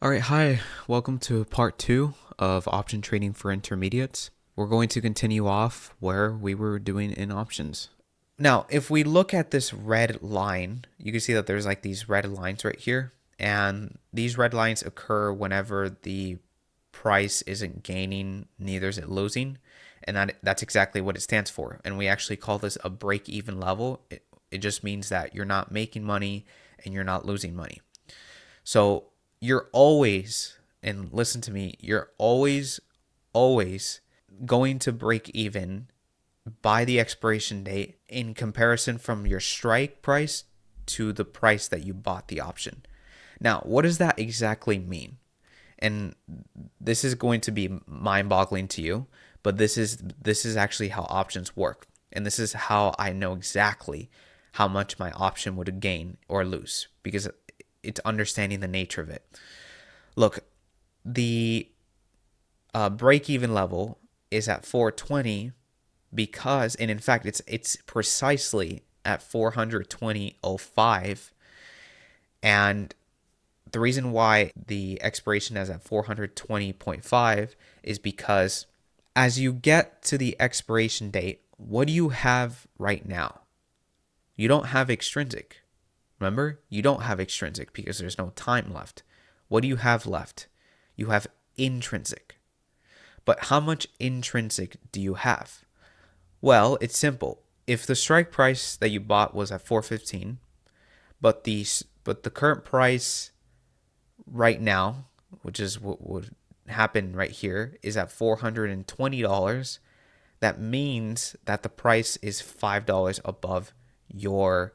All right, hi. Welcome to part two of option trading for intermediates. We're going to continue off where we were doing in options. Now, if we look at this red line, you can see that there's like these red lines right here. And these red lines occur whenever the price isn't gaining, neither is it losing. And that's exactly what it stands for. And we actually call this a break even level. It just means that you're not making money and you're not losing money. So you're always, and listen to me, you're always going to break even by the expiration date in comparison from your strike price to the price that you bought the option. Now, what does that exactly mean? And this is going to be mind-boggling to you, but this is actually how options work. And this is how I know exactly how much my option would gain or lose because it's understanding the nature of it. Look, the break even level is at 420 because, and in fact, it's precisely at 420.05. And the reason why the expiration is at 420.5 is because as you get to the expiration date, what do you have right now? You don't have extrinsic. Remember, you don't have extrinsic because there's no time left. What do you have left? You have intrinsic. But how much intrinsic do you have? Well, it's simple. If the strike price that you bought was at 415, but the current price right now, which is what would happen right here, is at $420, that means that the price is $5 above your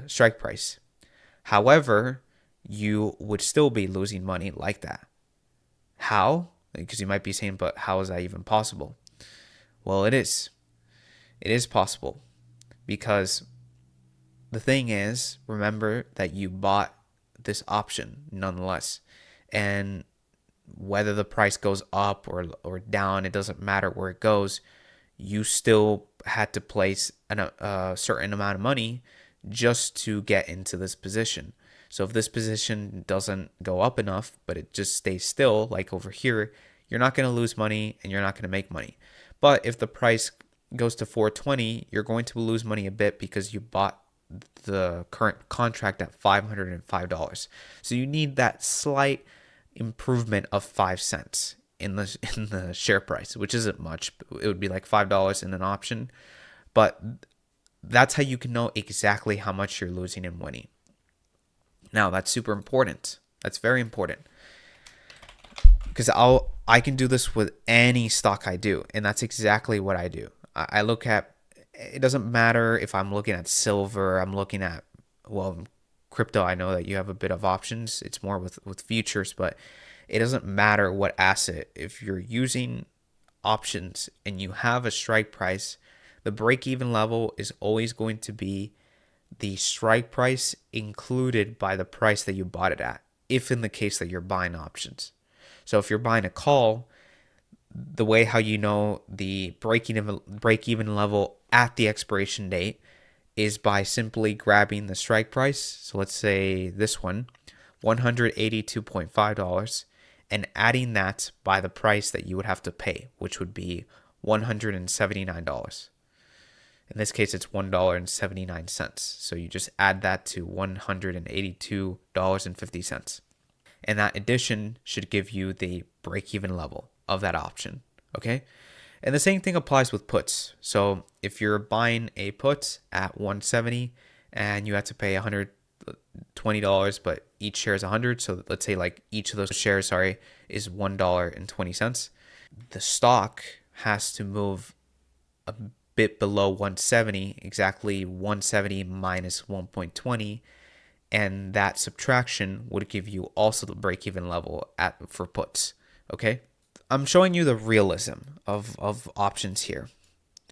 strike price. However, you would still be losing money like that. How? Because you might be saying, but how is that even possible? Well, it is. It is possible because the thing is, remember that you bought this option nonetheless. And whether the price goes up or down, it doesn't matter where it goes. You still had to place a certain amount of money just to get into this position. So if this position doesn't go up enough, but it just stays still, like over here, you're not going to lose money and you're not going to make money. But if the price goes to 420, you're going to lose money a bit because you bought the current contract at $505. So you need that slight improvement of 5 cents in the share price, which isn't much. It would be like $5 in an option, but that's how you can know exactly how much you're losing and winning. Now, that's super important. That's very important because I can do this with any stock I do, and that's exactly what I do. I look at, it doesn't matter if I'm looking at silver, I'm looking at, well, crypto. I know that you have a bit of options. It's more with futures, but it doesn't matter what asset. If you're using options and you have a strike price, the break even level is always going to be the strike price included by the price that you bought it at, if in the case that you're buying options. So if you're buying a call, the way how you know the break even level at the expiration date is by simply grabbing the strike price. So let's say this one, $182.5, and adding that by the price that you would have to pay, which would be $179. In this case, it's $1.79. So you just add that to $182.50. And that addition should give you the break-even level of that option. Okay? And the same thing applies with puts. So if you're buying a put at 170 and you have to pay $120, but each share is 100, so let's say like each of those shares, is $1.20. The stock has to move a bit below 170, exactly 170 minus 1.20, and that subtraction would give you also the break-even level for puts. Okay, I'm showing you the realism of options here.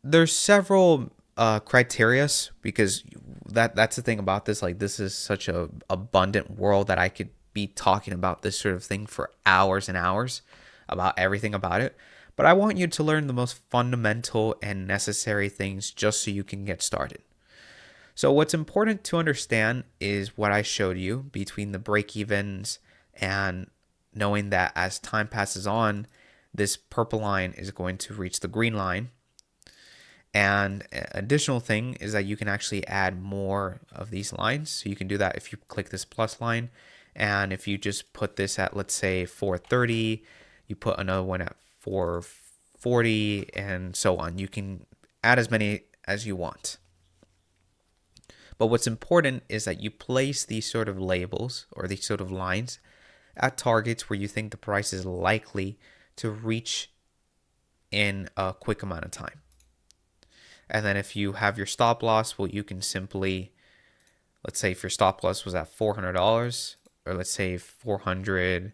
There's several criterias because that's the thing about this. Like, this is such a abundant world that I could be talking about this sort of thing for hours and hours about everything about it. But I want you to learn the most fundamental and necessary things just so you can get started. So what's important to understand is what I showed you between the break evens, and knowing that as time passes on, this purple line is going to reach the green line. And an additional thing is that you can actually add more of these lines. So you can do that if you click this plus line. And if you just put this at, let's say, 430, you put another one at 440, and so on. You can add as many as you want. But what's important is that you place these sort of labels or these sort of lines at targets where you think the price is likely to reach in a quick amount of time. And then if you have your stop loss, well, you can simply, let's say if your stop loss was at $400, or let's say $405,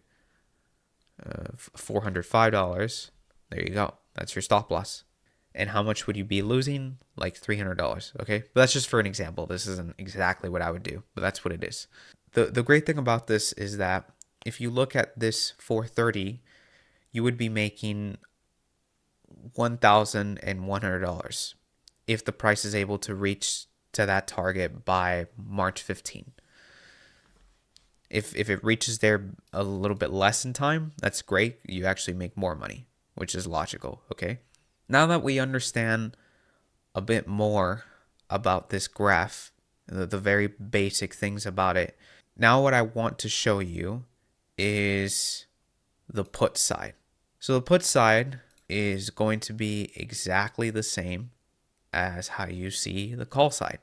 there you go. That's your stop loss. And how much would you be losing? Like $300, okay? But that's just for an example. This isn't exactly what I would do, but that's what it is. The great thing about this is that if you look at this 430, you would be making $1,100 if the price is able to reach to that target by March 15. If it reaches there a little bit less in time, that's great. You actually make more money, which is logical, okay? Now that we understand a bit more about this graph, the very basic things about it, now what I want to show you is the put side. So the put side is going to be exactly the same as how you see the call side.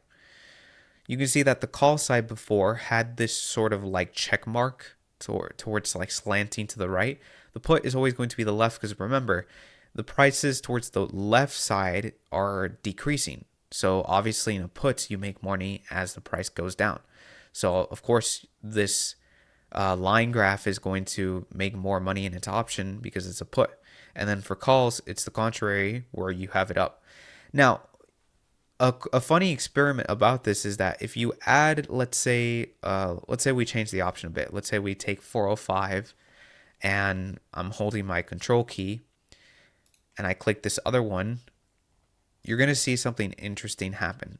You can see that the call side before had this sort of like check mark towards like slanting to the right. The put is always going to be the left, because remember, the prices towards the left side are decreasing. So obviously in a put, you make money as the price goes down. So of course, this line graph is going to make more money in its option because it's a put. And then for calls, it's the contrary, where you have it up. Now, a funny experiment about this is that if you add, let's say we change the option a bit. Let's say we take 405 and I'm holding my control key and I click this other one, you're going to see something interesting happen.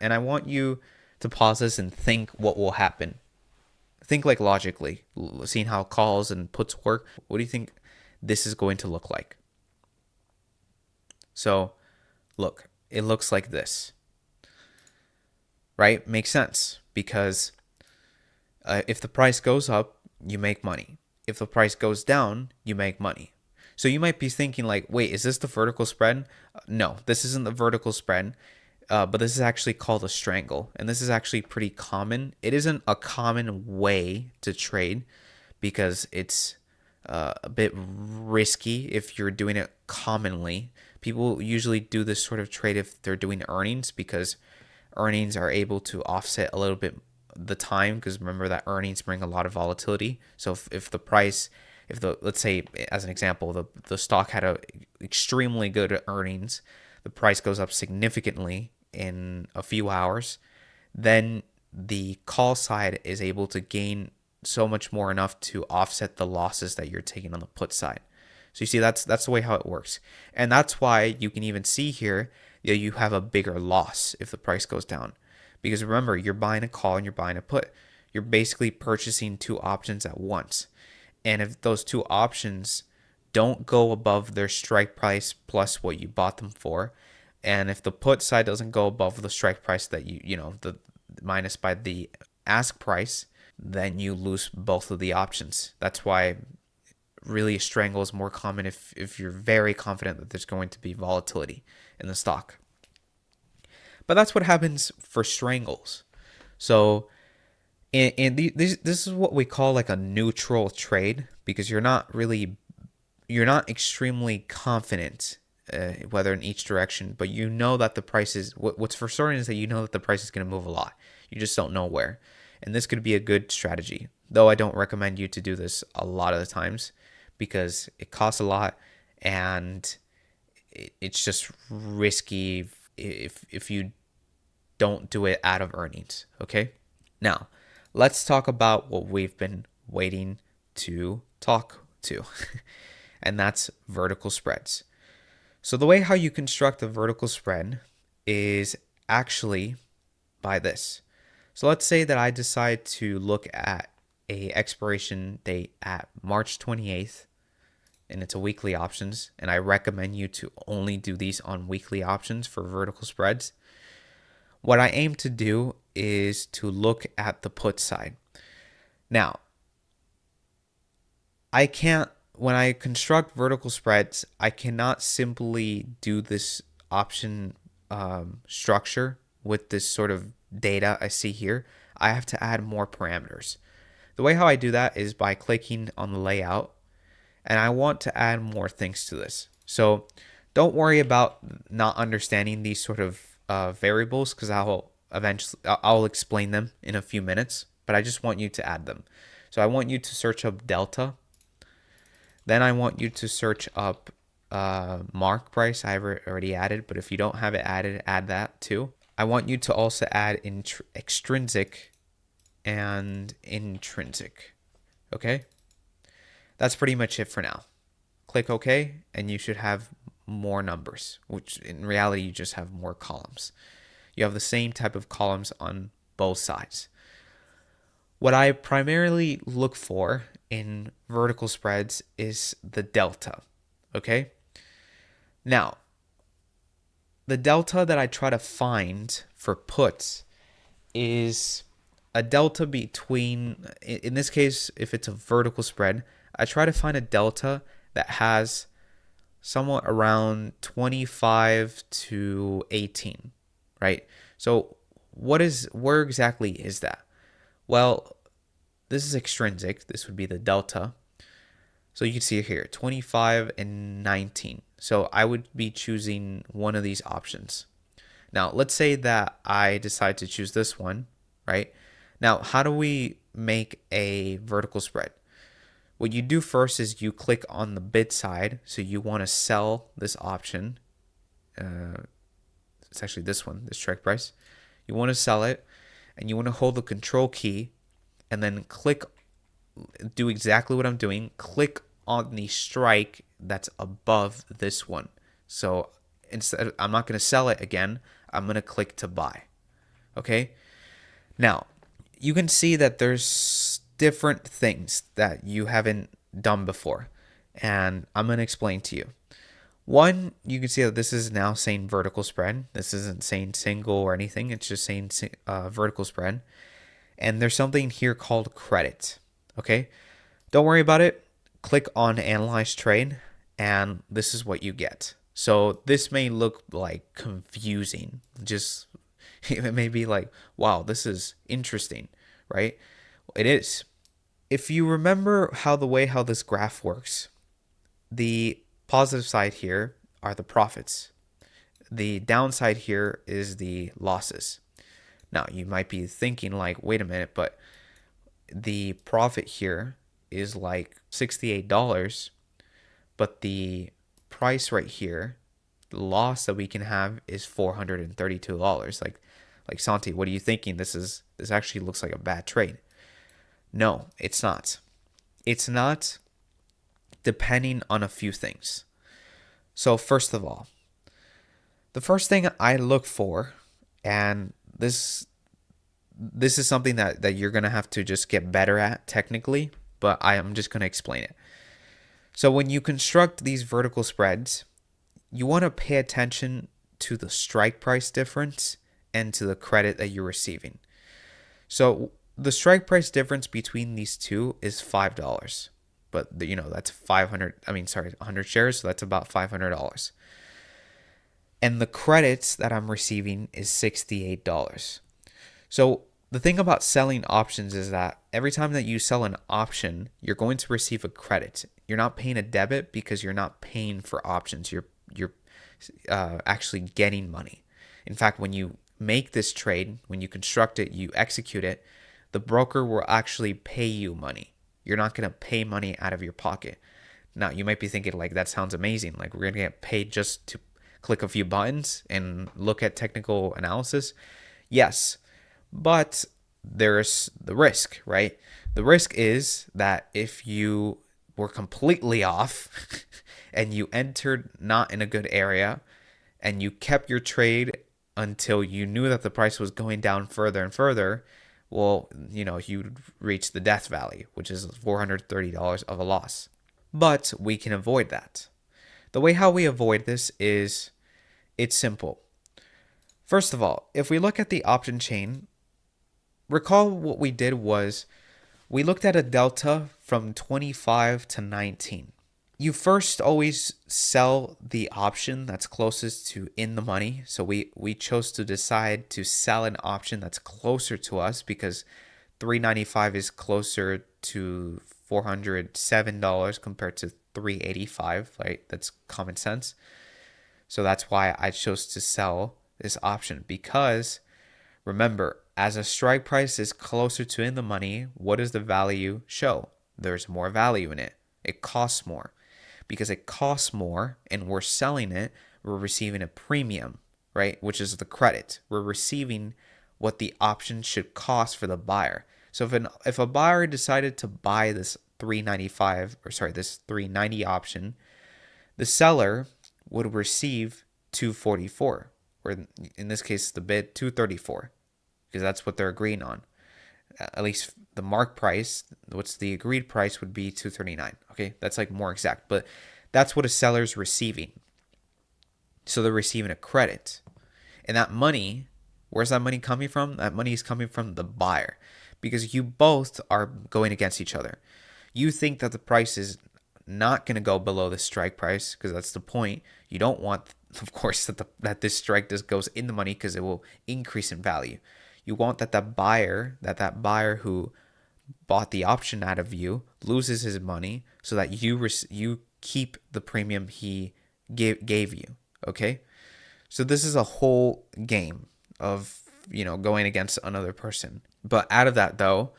And I want you to pause this and think what will happen. Think like logically, seeing how calls and puts work. What do you think this is going to look like? So look, it looks like this, right? Makes sense, because if the price goes up, you make money. If the price goes down, you make money. So you might be thinking like, wait, is this the vertical spread? No, this isn't the vertical spread, but this is actually called a strangle. And this is actually pretty common. It isn't a common way to trade because it's a bit risky if you're doing it commonly. People usually do this sort of trade if they're doing earnings, because earnings are able to offset a little bit the time, because remember that earnings bring a lot of volatility. So if the price, let's say as an example, the stock had a extremely good earnings, the price goes up significantly in a few hours, then the call side is able to gain so much more, enough to offset the losses that you're taking on the put side. So you see, that's the way how it works. And that's why you can even see here that you have a bigger loss if the price goes down. Because remember, you're buying a call and you're buying a put. You're basically purchasing two options at once. And if those two options don't go above their strike price plus what you bought them for, and if the put side doesn't go above the strike price that the minus by the ask price, then you lose both of the options. That's why really a strangle is more common if you're very confident that there's going to be volatility in the stock. But that's what happens for strangles. So this is what we call like a neutral trade, because you're not extremely confident whether in each direction, but you know that the price is, what's for certain is that you know that the price is going to move a lot. You just don't know where. And this could be a good strategy, though I don't recommend you to do this a lot of the times, because it costs a lot and it's just risky if you don't do it out of earnings. Okay, now let's talk about what we've been waiting to talk to and that's vertical spreads. So the way how you construct a vertical spread is actually by this. So let's say that I decide to look at a expiration date at March 28th, and it's a weekly options, and I recommend you to only do these on weekly options for vertical spreads. What I aim to do is to look at the put side. Now, when I construct vertical spreads, I cannot simply do this option structure with this sort of data I see here. I have to add more parameters. The way how I do that is by clicking on the layout, and I want to add more things to this. So don't worry about not understanding these sort of variables, because I'll explain them in a few minutes, but I just want you to add them. So I want you to search up delta. Then I want you to search up mark price. I've already added, but if you don't have it added, add that too. I want you to also add extrinsic and intrinsic. Okay? That's pretty much it for now. Click OK, and you should have more numbers, which in reality, you just have more columns. You have the same type of columns on both sides. What I primarily look for in vertical spreads is the delta. Okay? Now, the delta that I try to find for puts is a delta between, in this case, if it's a vertical spread, I try to find a delta that has somewhat around 25 to 18, right? So where exactly is that? Well, this is extrinsic. This would be the delta. So you can see it here, 25 and 19. So I would be choosing one of these options. Now, let's say that I decide to choose this one, right? Now, how do we make a vertical spread? What you do first is you click on the bid side. So you want to sell this option. It's actually this one, the strike price. You want to sell it, and you want to hold the control key, and then do exactly what I'm doing. Click on the strike that's above this one. So instead, I'm not going to sell it again. I'm going to click to buy. Okay. Now, you can see that there's different things that you haven't done before, and I'm going to explain to you. One, you can see that this is now saying vertical spread. This isn't saying single or anything. It's just saying vertical spread. And there's something here called credit. Okay. Don't worry about it. Click on Analyze Trade, and this is what you get. So this may look like confusing. Just it may be like, wow, this is interesting, right? It is. If you remember how this graph works, the positive side here are the profits. The downside here is the losses. Now, you might be thinking like, wait a minute, but the profit here is like $68, but the price right here, the loss that we can have is $432. Like Santi, what are you thinking? This actually looks like a bad trade. No, it's not. It's not, depending on a few things. So first of all, the first thing I look for, and this is something that you're going to have to just get better at technically, but I am just going to explain it. So when you construct these vertical spreads, you want to pay attention to the strike price difference and to the credit that you're receiving. So the strike price difference between these two is $5. But that's 100 shares, so that's about $500. And the credits that I'm receiving is $68. So the thing about selling options is that every time that you sell an option, you're going to receive a credit. You're not paying a debit because you're not paying for options. You're actually getting money. In fact, when you make this trade, when you construct it, you execute it, the broker will actually pay you money. You're not going to pay money out of your pocket. Now, you might be thinking like, that sounds amazing. Like, we're going to get paid just to click a few buttons and look at technical analysis. Yes, but there's the risk, right? The risk is that if you were completely off and you entered not in a good area and you kept your trade until you knew that the price was going down further and further, well, you'd reach the death valley, which is $430 of a loss. But we can avoid that. The way how we avoid this is it's simple. First of all, if we look at the option chain, recall what we did was we looked at a delta from 25 to 19. You first always sell the option that's closest to in the money. So we chose to decide to sell an option that's closer to us because 395 is closer to $407 compared to 385, right? That's common sense. So that's why I chose to sell this option because remember, as a strike price is closer to in the money, what does the value show? There's more value in it. It costs more. Because it costs more and we're selling it, we're receiving a premium, right? Which is the credit. We're receiving what the option should cost for the buyer. So if a buyer decided to buy this 395 or sorry, this 390 option, the seller would receive 244, or in this case the bid 234, because that's what they're agreeing on. At least the mark price, what's the agreed price would be 239. Okay, that's like more exact, but that's what a seller's receiving. So they're receiving a credit. And that money, where's that money coming from? That money is coming from the buyer because you both are going against each other. You think that the price is not going to go below the strike price because that's the point. You don't want, of course, that this strike just goes in the money because it will increase in value. You want that buyer who bought the option out of you loses his money so that you keep the premium he gave you. Okay, so this is a whole game of going against another person. But out of that though,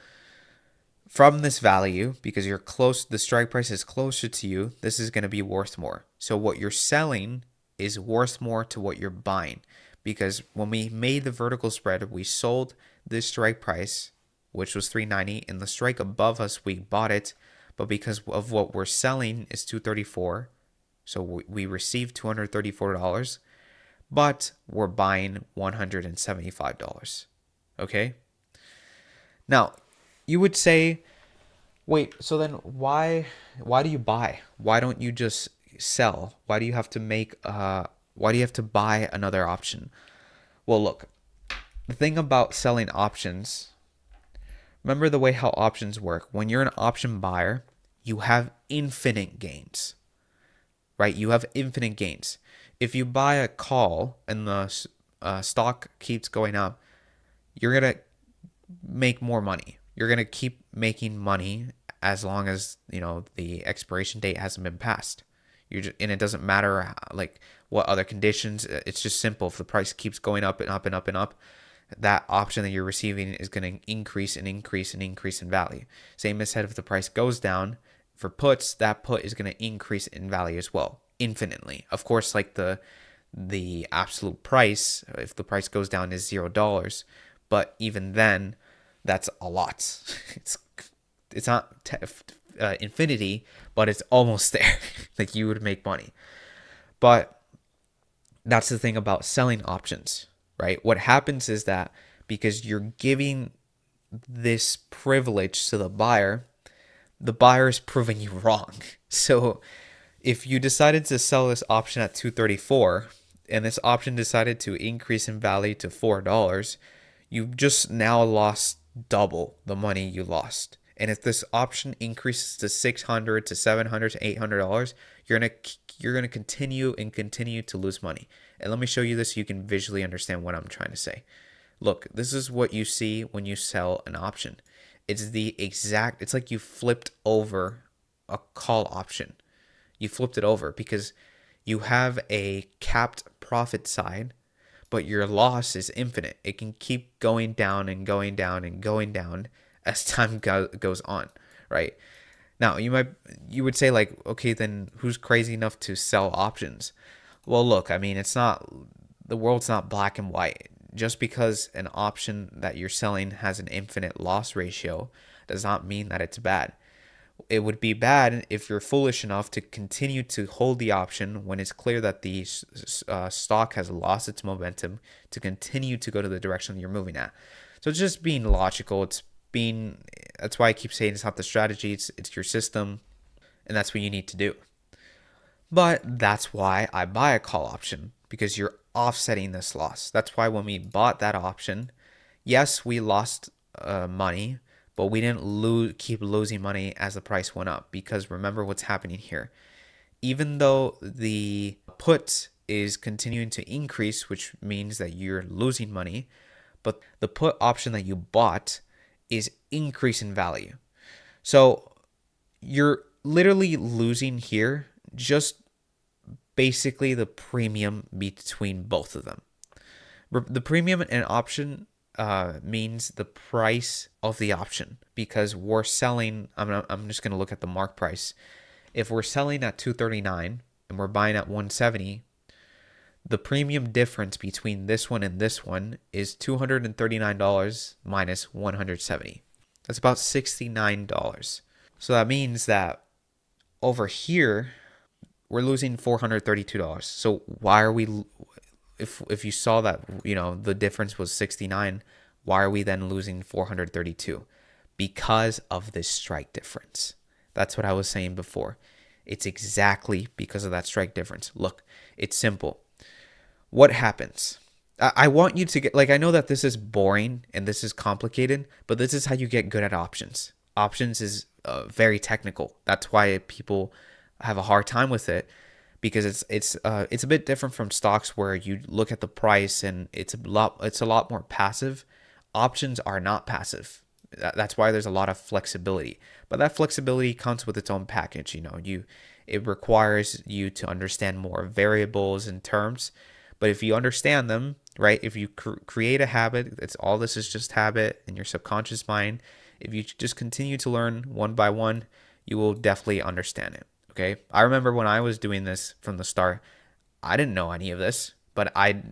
from this value, because you're close, the strike price is closer to you, this is going to be worth more. So what you're selling is worth more to what you're buying. Because when we made the vertical spread, we sold this strike price, which was 390, and the strike above us, we bought it. But because of what we're selling is 234, so we received $234, but we're buying $175. Okay? Now, you would say, wait, so then why do you buy? Why don't you just sell? Why do you have to buy another option? Well, look, the thing about selling options, remember the way how options work. When you're an option buyer, you have infinite gains, right? You have infinite gains. If you buy a call and the stock keeps going up, you're going to make more money. You're going to keep making money as long as, the expiration date hasn't been passed. And it doesn't matter like what other conditions. It's just simple. If the price keeps going up and up and up and up, that option that you're receiving is going to increase and increase and increase in value. Same as said, if the price goes down for puts, that put is going to increase in value as well, infinitely. Of course, like the absolute price, if the price goes down, is $0. But even then, that's a lot. It's not infinity, but it's almost there. Like you would make money. But that's the thing about selling options, right? What happens is that because you're giving this privilege to the buyer is proving you wrong. So if you decided to sell this option at 234 and this option decided to increase in value to $4, you've just now lost double the money you lost. And if this option increases to $600 to $700 to $800, you're gonna continue to lose money. And let me show you this so you can visually understand what I'm trying to say. Look, this is what you see when you sell an option. It's like you flipped over a call option. You flipped it over because you have a capped profit side, but your loss is infinite. It can keep going down and going down and going down as time goes on, right? Now, you would say like, okay, then who's crazy enough to sell options? Well, look, I mean, the world's not black and white. Just because an option that you're selling has an infinite loss ratio does not mean that it's bad. It would be bad if you're foolish enough to continue to hold the option when it's clear that the stock has lost its momentum to continue to go to the direction you're moving at. So it's just being logical. That's why I keep saying it's not the strategy, it's your system, and that's what you need to do. But that's why I buy a call option, because you're offsetting this loss. That's why when we bought that option, yes, we lost money, but we didn't keep losing money as the price went up, because remember what's happening here. Even though the put is continuing to increase, which means that you're losing money, but the put option that you bought is increase in value. So you're literally losing here just basically the premium between both of them. The premium and option means the price of the option, because we're selling. I'm just going to look at the mark price. If we're selling at 239 and we're buying at 170, the premium difference between this one and this one is $239 minus 170. That's about $69. So that means that over here we're losing $432. So why are we, if you saw that, the difference was 69, why are we then losing 432? Because of this strike difference. That's what I was saying before. It's exactly because of that strike difference. Look, it's simple. What happens? I want you to get, I know that this is boring and this is complicated, but this is how you get good at options. Options is very technical. That's why people have a hard time with it, because it's a bit different from stocks, where you look at the price and it's a lot more passive. Options are not passive. That's why there's a lot of flexibility, but that flexibility comes with its own package. It requires you to understand more variables and terms, but if you understand them, right, if you create a habit, this is just habit in your subconscious mind. If you just continue to learn one by one, you will definitely understand it. Okay. I remember when I was doing this from the start, I didn't know any of this, but I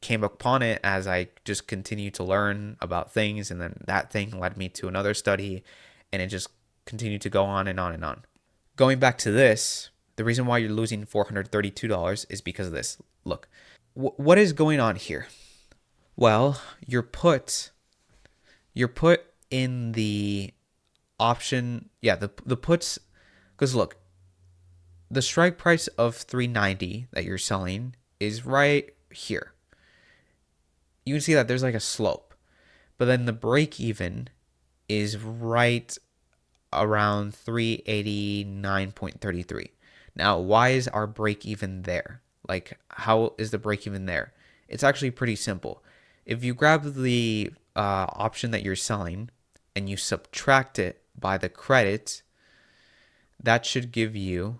came upon it as I just continued to learn about things. And then that thing led me to another study, and it just continued to go on and on and on. Going back to this, the reason why you're losing $432 is because of this. Look, what is going on here? Well, you're put in the option. Yeah, the puts, because look, the strike price of 390 that you're selling is right here. You can see that there's like a slope, but then the break even is right around 389.33. Now, why is our break even there? How is the break even there? It's actually pretty simple. If you grab the option that you're selling and you subtract it by the credit, that should give you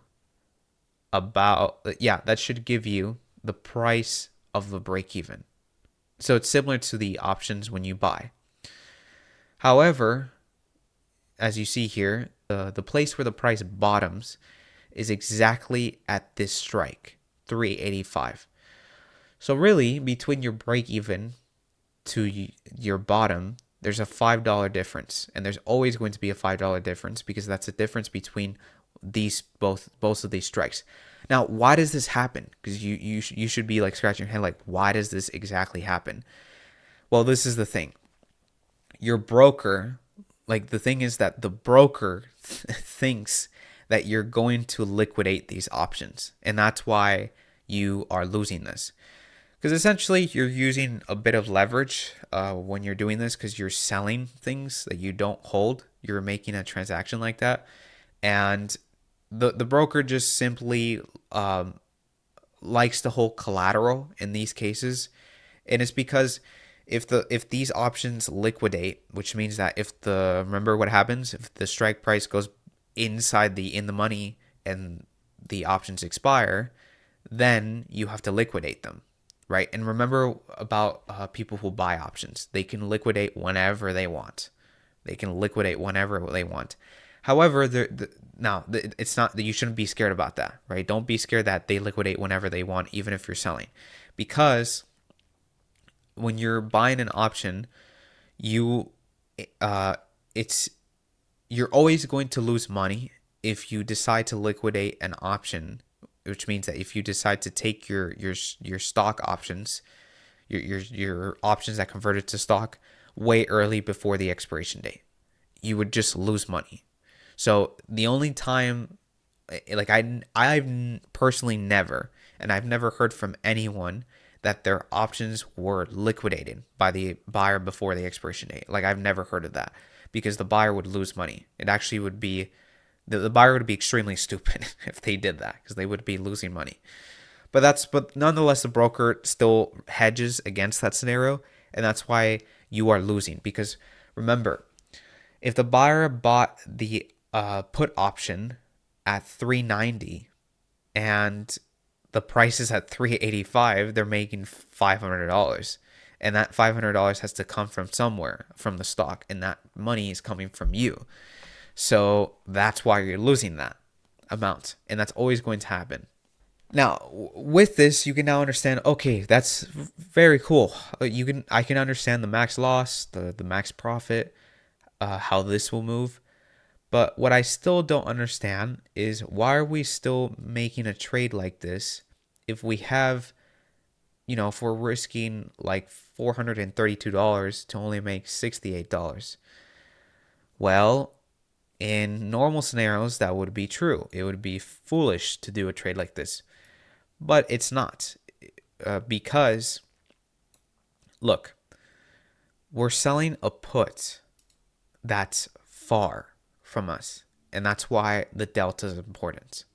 that should give you the price of the break even. So it's similar to the options when you buy. However, as you see here, the place where the price bottoms is exactly at this strike, 385. So really, between your break even to your bottom, there's a $5 difference, and there's always going to be a $5 difference, because that's the difference between both of these strikes. Now, why does this happen? Because you should be scratching your head, why does this exactly happen? Well, this is the thing. Your broker, the thing is that the broker thinks that you're going to liquidate these options, and that's why you are losing this. Because essentially, you're using a bit of leverage when you're doing this, because you're selling things that you don't hold. You're making a transaction like that, and the broker just simply likes to hold collateral in these cases, and it's because if these options liquidate, which means that remember what happens if the strike price goes inside in the money and the options expire, then you have to liquidate them, right? And remember about people who buy options. They can liquidate whenever they want. However, it's not that you shouldn't be scared about that, right? Don't be scared that they liquidate whenever they want, even if you're selling, because when you're buying an option, you're always going to lose money if you decide to liquidate an option, which means that if you decide to take your stock options, your options that converted to stock, way early before the expiration date. You would just lose money. So the only time, like I've personally never, and I've never heard from anyone that their options were liquidated by the buyer before the expiration date. Like I've never heard of that because the buyer would lose money. It actually would be the buyer would be extremely stupid if they did that because they would be losing money. But nonetheless, the broker still hedges against that scenario, and that's why you are losing. Because remember, if the buyer bought the put option at 390 and the price is at 385, they're making $500. And that $500 has to come from somewhere, from the stock, and that money is coming from you. So that's why you're losing that amount, and that's always going to happen. Now, with this, you can now understand, okay, that's very cool. I can understand the max loss, the max profit, how this will move. But what I still don't understand is why are we still making a trade like this if we have, if we're risking like $432 to only make $68? Well, in normal scenarios, that would be true. It would be foolish to do a trade like this. But it's not, because, look, we're selling a put that's far from us, and that's why the delta is important.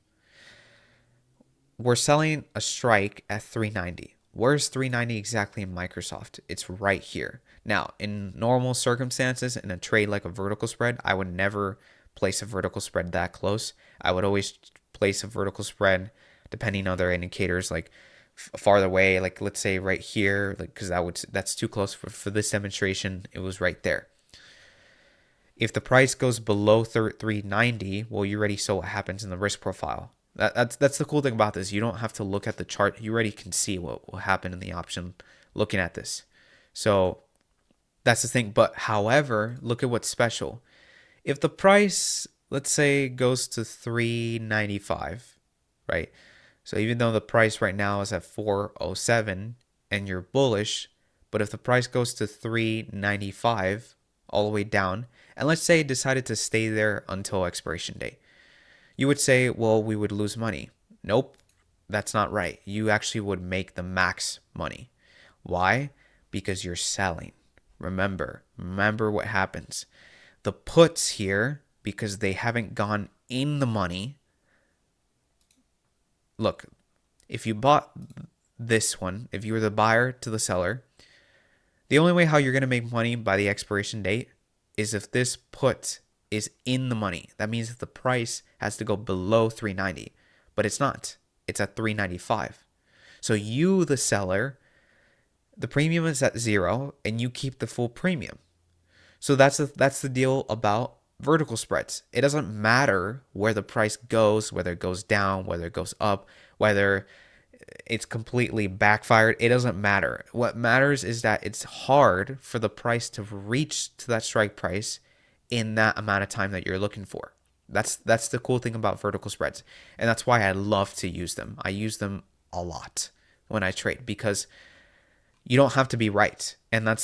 We're selling a strike at 390. Where's 390 exactly in Microsoft? It's right here. Now, in normal circumstances, in a trade like a vertical spread, I would never place a vertical spread that close. I would always place a vertical spread depending on other indicators, like farther away, like let's say right here, like because that's too close for this demonstration. It was right there. If the price goes below 390, well, you already saw what happens in the risk profile. That's the cool thing about this. You don't have to look at the chart. You already can see what will happen in the option looking at this. So that's the thing. But however, look at what's special. If the price, let's say, goes to 395, right? So even though the price right now is at 407 and you're bullish, but if the price goes to 395 all the way down, and let's say it decided to stay there until expiration date, you would say, well, we would lose money. Nope, that's not right. You actually would make the max money. Why? Because you're selling. Remember what happens. The puts here, because they haven't gone in the money. Look, if you bought this one, if you were the buyer to the seller, the only way how you're going to make money by the expiration date is if this put is in the money. That means that the price has to go below 390, but it's not. It's at 395. So you, the seller, the premium is at 0 and you keep the full premium. So that's the deal about vertical spreads. It doesn't matter where the price goes, whether it goes down, whether it goes up, whether it's completely backfired. It doesn't matter. What matters is that it's hard for the price to reach to that strike price in that amount of time that you're looking for. That's the cool thing about vertical spreads. And that's why I love to use them. I use them a lot when I trade because you don't have to be right. And I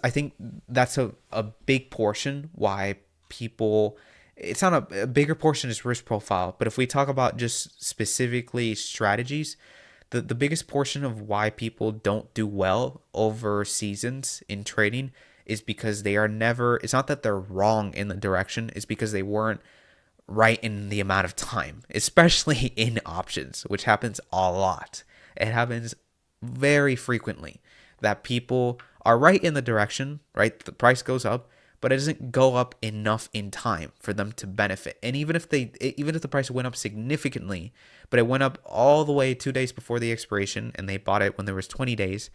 think that's a big portion why people, it's not a bigger portion is risk profile, but if we talk about just specifically strategies, the biggest portion of why people don't do well over seasons in trading is because they are never, it's not that they're wrong in the direction, it's because they weren't right in the amount of time, especially in options, which happens a lot. It happens very frequently that people are right in the direction, right? The price goes up, but it doesn't go up enough in time for them to benefit. And even if the price went up significantly, but it went up all the way 2 days before the expiration and they bought it when there was 20 days,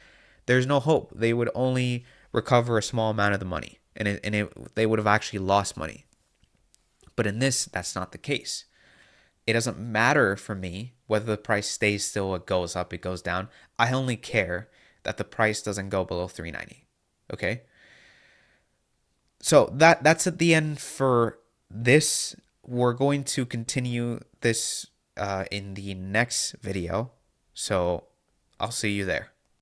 there's no hope. They would only recover a small amount of the money and they would have actually lost money. But in this, that's not the case. It doesn't matter for me whether the price stays still, it goes up, it goes down. I only care that the price doesn't go below 390. Okay? So that's at the end for this. We're going to continue this in the next video. So I'll see you there.